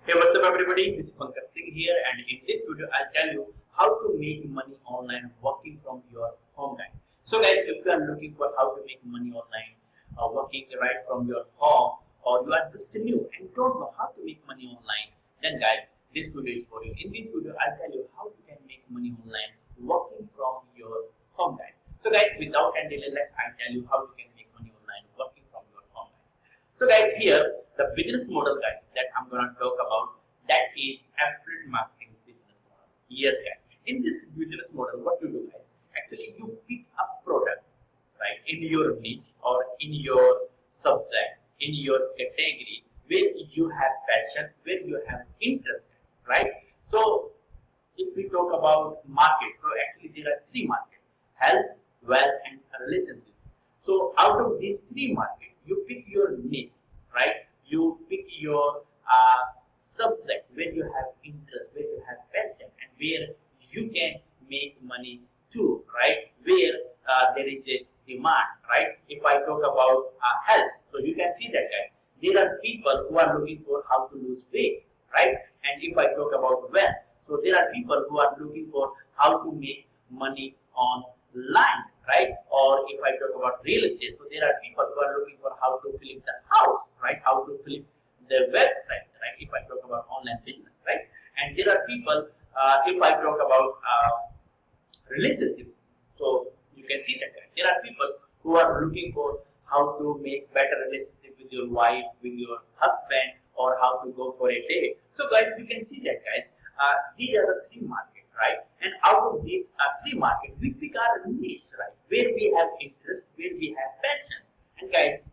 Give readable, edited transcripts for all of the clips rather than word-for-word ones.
Hey, what's up everybody? This is Pankaj Singh here, and in this video I'll tell you how to make money online working from your home, guys. So guys, if you are looking for how to make money online working right from your home, or you are just new and don't know how to make money online, then guys, this video is for you. In this video I'll tell you how you can make money online working from your home, guys. So guys, without any delay, I'll tell you how you can make money online working from your home, guys. So guys, here the business model, guys, that I'm gonna talk about, that is affiliate marketing business model. Yes, guys. In this business model, what you do, guys? Actually, you pick a product, right, in your niche or in your subject, in your category, where you have passion, where you have interest, right? So, if we talk about market, so actually there are three markets: health, wealth, and relationship. So, out of these three markets, you pick your niche, right? You pick your subject where you have interest, where you have passion, and where you can make money too, right? Where there is a demand, right? If I talk about health, so you can see that, guys, there are people who are looking for how to lose weight, right? And if I talk about wealth, so there are people who are looking for how to make money online, right? Or if I talk about real estate, so there are people who are looking for how to flip the house, right? How to flip the website, right? If I talk about online business, right? And there are people, if I talk about relationship, so you can see that there are people who are looking for how to make better relationship with your wife, with your husband, or how to go for a date. So guys, you can see that, guys, these are the three markets, right? And out of these three markets, we pick our niche, right? Where we have interest, where we have passion. And guys,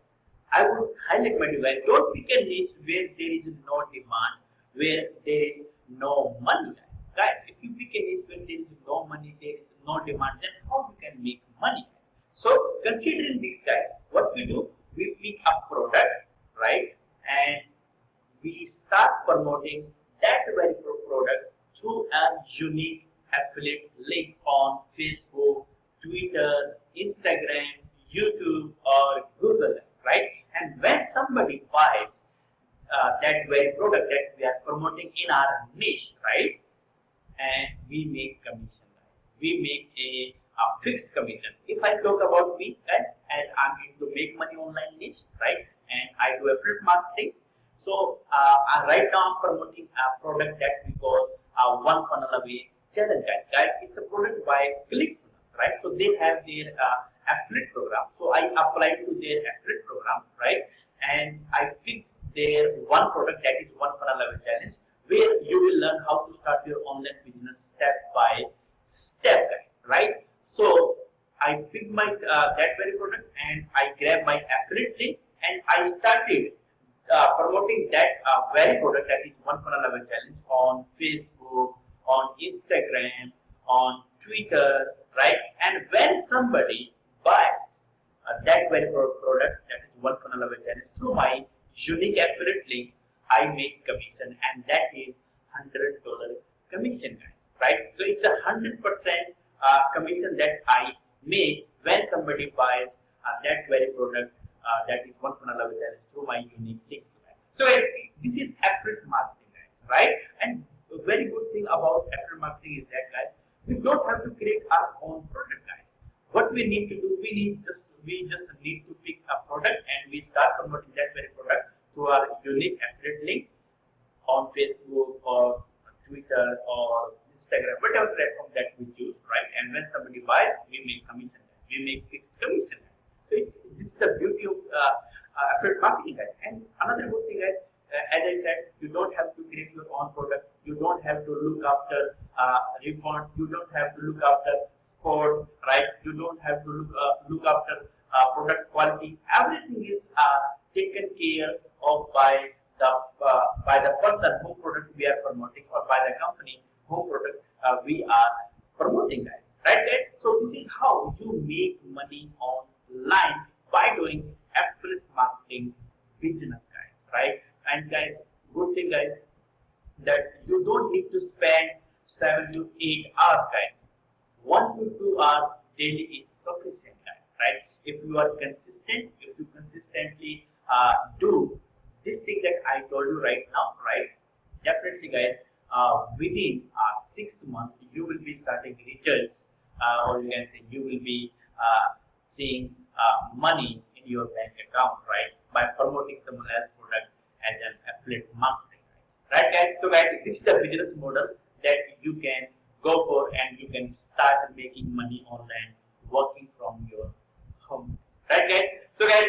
I would highlight my guys, don't pick a niche where there is no demand, where there is no money, guys. Guys, if you pick a niche where there is no money, there is no demand, then how you can make money? So considering this, guys, what we do, we pick a product, right? And we start promoting that very product through a unique affiliate link on Facebook, Twitter, Instagram, YouTube, or Google, right? And when somebody buys that very product that we are promoting in our niche, right? And we make commission, guys. We make a fixed commission. If I talk about me, guys, and I'm into make money online niche, right? And I do affiliate marketing. So right now I'm promoting a product that we call One Funnel Away Challenge, guys. It's a product by ClickFunnels, right? So they have their affiliate program. So I applied to their affiliate program, right? And I picked their one product, that is One Funnel Away Challenge, where you will learn how to start your online business step by step, guys, right? So I picked my that very product and I grabbed my affiliate link and I started promoting that very product, that is One Funnel Away Challenge, on Facebook, on Instagram, on Twitter, right? And when somebody buys that very product, that is One Funnel Away Challenge, through my unique affiliate link, I make commission, and that is $100 commission, guys, right? So it's 100% commission that I make when somebody buys that very product, that is One Funnel Away Challenge, through my unique link. So this is affiliate marketing, guys, right? And a very good thing about affiliate marketing is that, guys, we don't have to create our own product, guys. What we need to do, we just need to pick a product and we start promoting that very product through our unique affiliate link on Facebook or Twitter or Instagram, whatever platform that we choose, right? And when somebody buys, we make commission, we make fixed commission. So this is the beauty of affiliate marketing, guys. And another good thing, guys, as I said, you don't have to create your own product. You don't have to look after refunds. You don't have to look after sport, right? You don't have to look after product quality. Everything is taken care of by the person whom product we are promoting, or by the company whom product we are promoting, guys, right, guys? So this is how you make money online by doing affiliate marketing business, guys, right? And guys, good thing, guys, that you don't need to spend 7 to 8 hours, guys. 1 to 2 hours daily is sufficient, guys, right? If you are consistent, if you consistently do this thing that I told you right now, right, definitely guys, within 6 months you will be starting results, or you can say you will be seeing money in your bank account, right, by promoting someone else's product as an affiliate marketing, right guys. So guys, this is the business model that you can go for, and you can start making money online working from your home, right guys. So guys,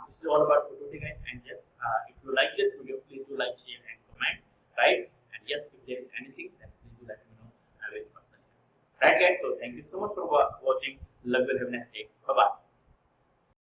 this is all about for today guys, and yes, if you like this video, please do like, share and comment, right. And yes, if there is anything, then please do let me know. I will personally, right guys. So thank you so much for watching. Love you. Have a nice day. Bye bye.